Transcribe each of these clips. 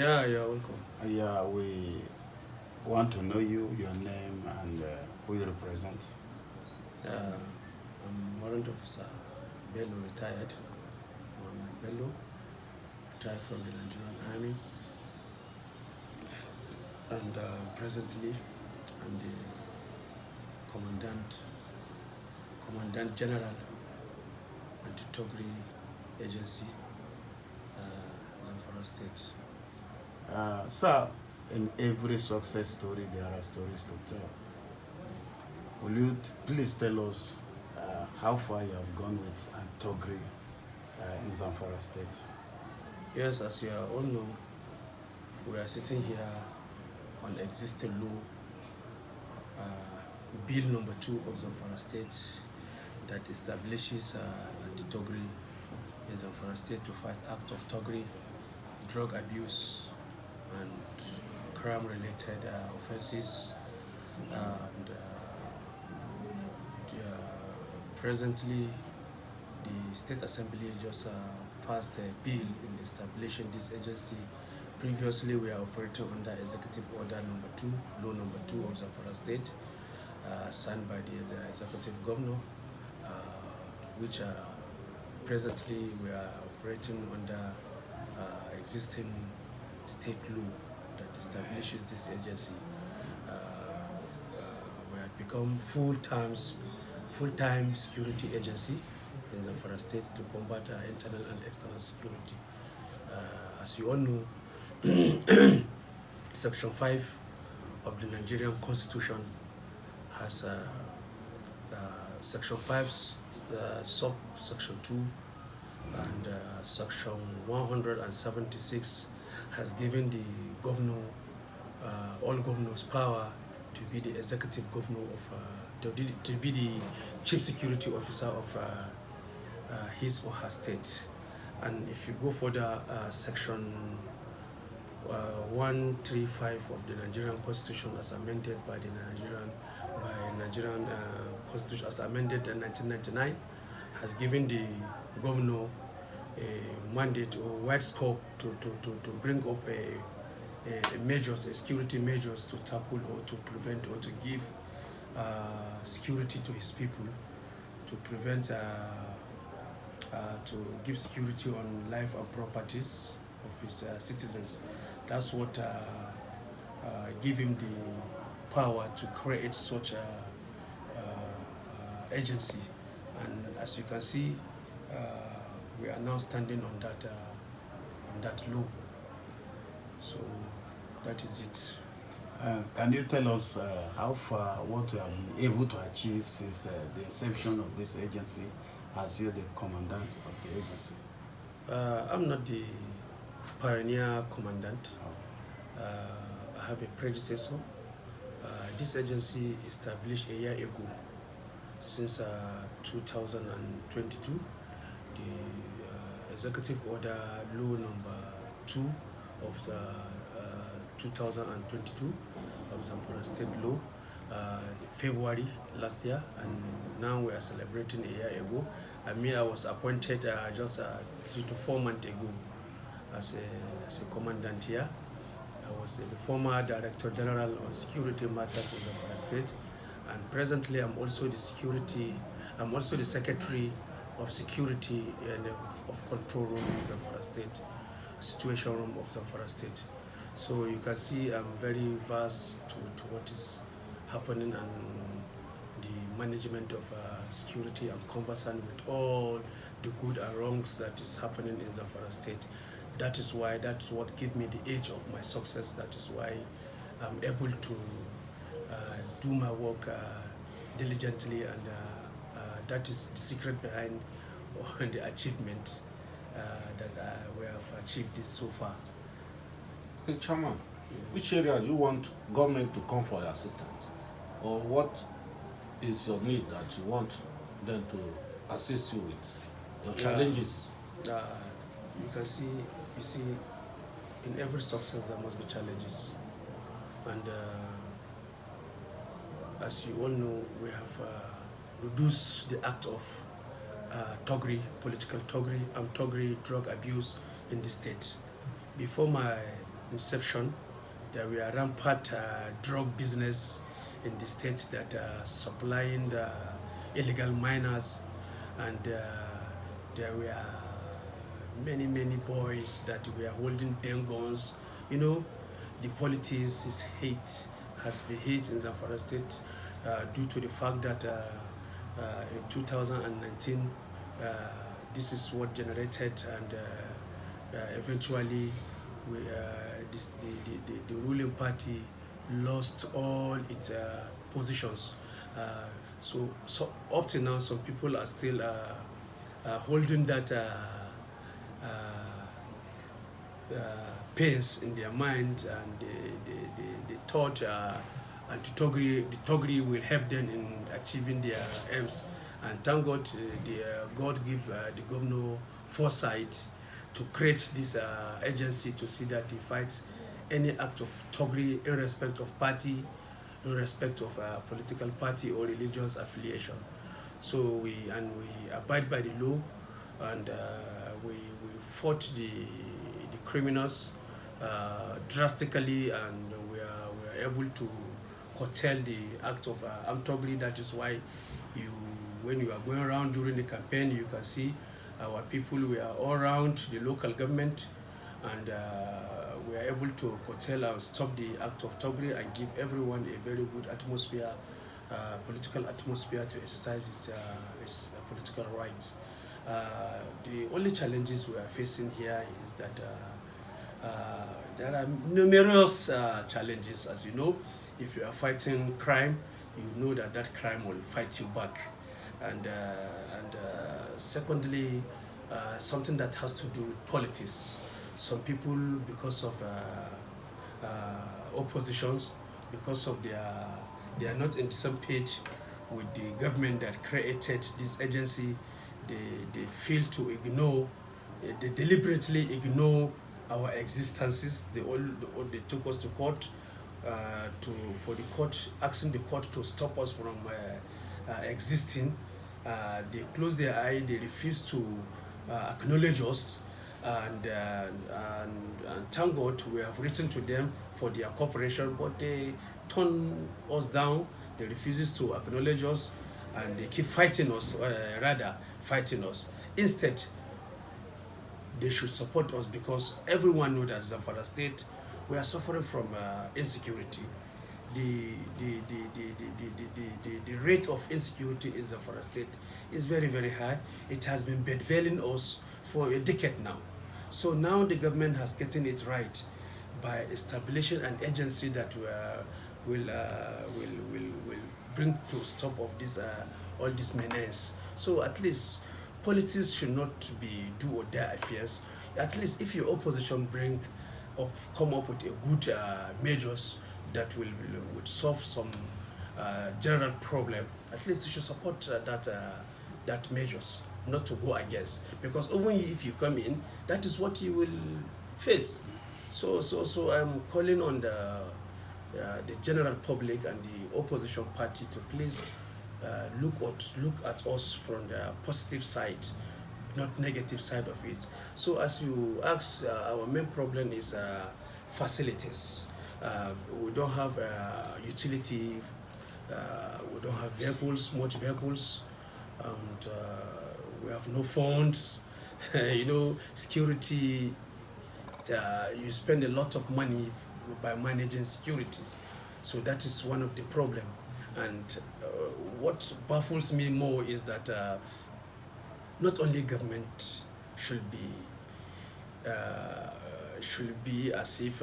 Yeah, you're welcome. Yeah, we want to know you, your name, and who you represent. I'm Warrant Officer Bello, retired. Mohammed Bello, retired from the Nigerian Army, and presently I'm the Commandant, Commandant General Anti-Thuggery Agency, Zamfara State. Sir, in every success story, there are stories to tell. Will you please tell us how far you have gone with Togri in Zamfara State? Yes, as you all know, we are sitting here on existing law, Bill number 2 of Zamfara State that establishes anti-Thuggery in Zamfara State to fight act of thuggery, drug abuse, and crime-related offenses. And presently, the State Assembly just passed a bill in establishing this agency. Previously, we are operating under Executive Order number 2, Law number 2 of Zamfara State, signed by the Executive Governor, which presently we are operating under existing state law that establishes this agency. We have become full-time security agency in Zamfara State to combat internal and external security. As you all know, Section 5 of the Nigerian Constitution has Section 5, Section 2, and Section 176 has given the governor, all governors, power to be the executive governor of, to be the chief security officer of his or her state. And if you go for the Section 135 of the Nigerian Constitution as amended by the Nigerian Constitution as amended in 1999, has given the governor a mandate or wide scope to bring up a security measures to tackle or to prevent or to give security to his people, to prevent, to give security on life and properties of his citizens. That's what give him the power to create such a agency. And as you can see, we are now standing on that law. So that is it. Can you tell us how far, what you have been able to achieve since the inception of this agency as you're the commandant of the agency? I'm not the pioneer commandant. I have a predecessor. This agency established a year ago, since 2022. The Executive Order Law number 2 of the 2022 of Zamfara State Law, February last year, and now we are celebrating a year ago. I was appointed just 3 to 4 months ago as a commandant here. I was the former Director General on Security Matters in Zamfara State, and presently I'm also the Secretary of Security and of Control Room of Zamfara State, Situation Room of Zamfara State. So you can see I'm very vast to what is happening and the management of security. I'm conversant with all the good and wrongs that is happening in Zamfara State. That's what gives me the edge of my success. That is why I'm able to do my work diligently, and that is the secret behind the achievement that we have achieved this so far. Okay, Chairman, which area you want government to come for your assistance? Or what is your need that you want them to assist you with? Your challenges? You see, in every success there must be challenges. And as you all know, we have reduced the act of thuggery, political thuggery, and thuggery, drug abuse in the state. Before my inception. There were rampant drug business in the state that supplying the illegal miners, and there were many boys that were holding them guns. You know, the politics is hate, has been hate in Zamfara State due to the fact that in 2019 this is what generated, and eventually we, the ruling party lost all its positions. So up to now, some people are still holding that pains in their mind, and they thought and the Thuggery will help them in achieving their aims. And thank God, God give the governor foresight to create this agency to see that he fights any act of Thuggery in respect of party, in respect of political party or religious affiliation. So we abide by the law, and we fought the criminals drastically, and we are able to curtail the act of armed Thuggery. That is why when you are going around during the campaign, you can see our people, we are all around the local government, and we are able to curtail and stop the act of Thuggery and give everyone a very good atmosphere, political atmosphere to exercise its political rights. The only challenges we are facing here is that there are numerous challenges. As you know, if you are fighting crime, you know that crime will fight you back. And secondly, something that has to do with politics. Some people, because of oppositions, because of they are not in the same page with the government that created this agency, they fail to ignore, they deliberately ignore our existences. They took us to court, for the court, asking the court to stop us from existing. They close their eye, they refuse to acknowledge us, and thank God we have written to them for their cooperation, but they turn us down. They refuses to acknowledge us, and they keep fighting us, fighting us. Instead, they should support us, because everyone knows that Zamfara State, we are suffering from insecurity. The rate of insecurity in Zamfara State is very high. It has been bedwelling us for a decade now. So now the government has gotten it right by establishing an agency that will bring to stop of this all this menace. So at least politics should not be do or die affairs. At least if your opposition come up with a good measures that would solve some general problem, at least you should support that measures, not to go against, because even if you come in, that is what you will face. So I'm calling on the general public and the opposition party to please look at us from the positive side, not negative side of it. So as you ask, our main problem is facilities. We don't have utility, we don't have vehicles, much vehicles, and we have no funds. You know, security, you spend a lot of money by managing security. So that is one of the problem. And what baffles me more is that not only government should be as if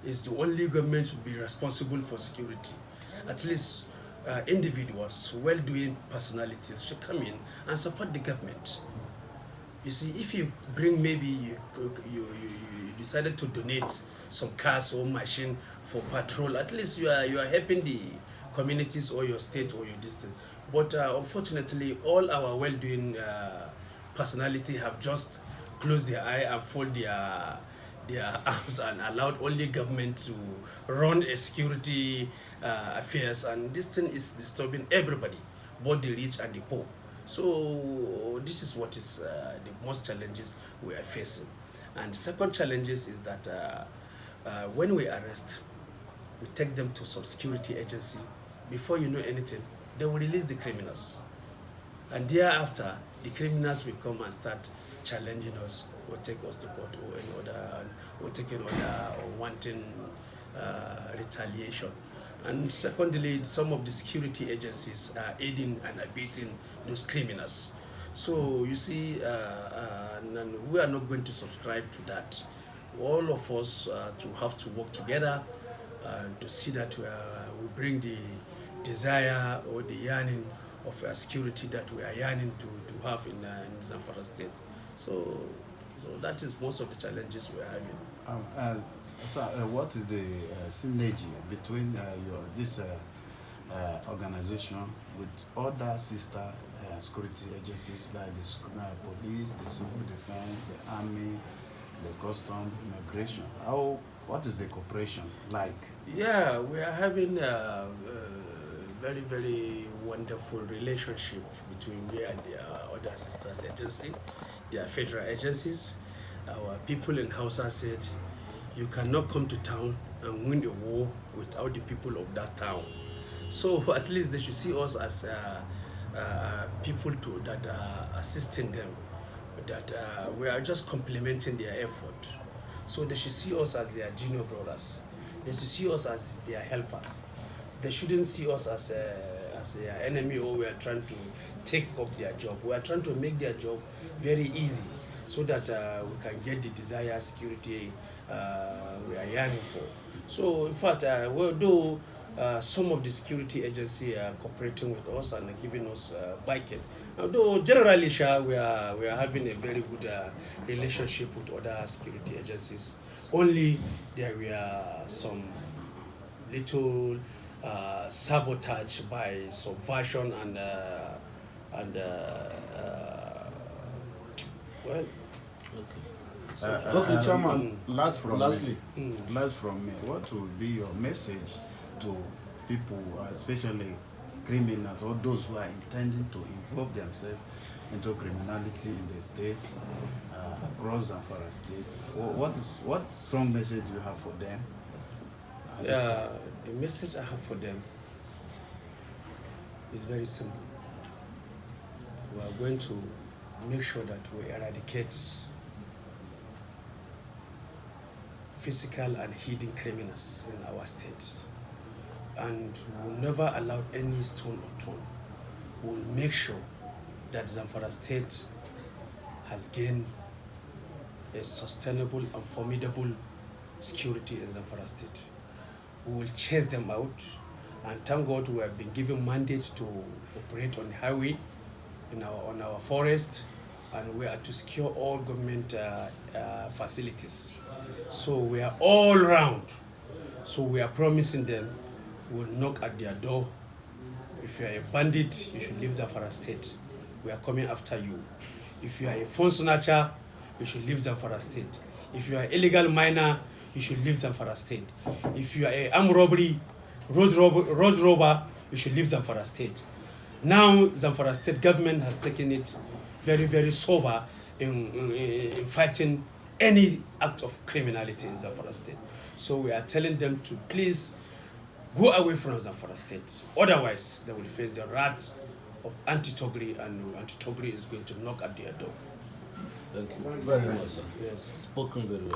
it's the only government should be responsible for security. At least individuals, well-doing personalities should come in and support the government. You see, if you bring, maybe you decided to donate some cars or machine for patrol, at least you are helping the communities or your state or your district. But unfortunately, all our well-doing personality have just closed their eye and fold their arms and allowed only government to run a security affairs, and this thing is disturbing everybody, both the rich and the poor. So this is what is the most challenges we are facing. And the second challenges is that when we arrest, we take them to some security agency. Before you know anything, they will release the criminals. And thereafter, the criminals will come and start challenging us or take us to court or any other, or take an order or wanting retaliation. And secondly, some of the security agencies are aiding and abetting those criminals. So you see, and we are not going to subscribe to that. All of us to have to work together to see that we bring the desire or the yearning of security that we are yearning to have in Zamfara State. So that is most of the challenges we are having. So what is the synergy between this organization with other sister security agencies like the police, the civil defense, the army, the custom, immigration? What is the cooperation like? Yeah, we are having a very, very wonderful relationship between me and the other sisters agency. They are federal agencies. Our people in Hausa said, you cannot come to town and win a war without the people of that town. So at least they should see us as people that are assisting them, that we are just complementing their effort. So they should see us as their junior brothers. They should see us as their helpers. They shouldn't see us as an enemy or we are trying to take up their job. We are trying to make their job very easy so that we can get the desired security we are yearning for. So in fact, although some of the security agencies are cooperating with us and giving us backing, although generally we are having a very good relationship with other security agencies. Only there were some little sabotage by subversion and well. Okay, Chairman. Last from Lastly, me, what will be your message to people, especially criminals or those who are intending to involve themselves into criminality in the state, across Zamfara State? What strong message do you have for them? The message I have for them is very simple. We are going to make sure that we eradicate physical and hidden criminals in our state. And we will never allow any stone unturned. We will make sure that Zamfara State has gained a sustainable and formidable security in Zamfara State. We will chase them out, and thank God we have been given mandate to operate on the highway, on our forest, and we are to secure all government facilities. So we are all round. So we are promising them we'll knock at their door. If you are a bandit, you should leave Zamfara State. We are coming after you. If you are a phone snatcher, you should leave Zamfara State. If you are an illegal miner, you should leave Zamfara State. If you are an armed robbery, road robber, you should leave Zamfara State. Now, Zamfara State government has taken it very, very sober in fighting any act of criminality in Zamfara State. So we are telling them to please go away from Zamfara State. Otherwise, they will face the wrath of anti-Thuggery, and anti-Thuggery is going to knock at their door. thank you very much, sir. Yes. Spoken very well.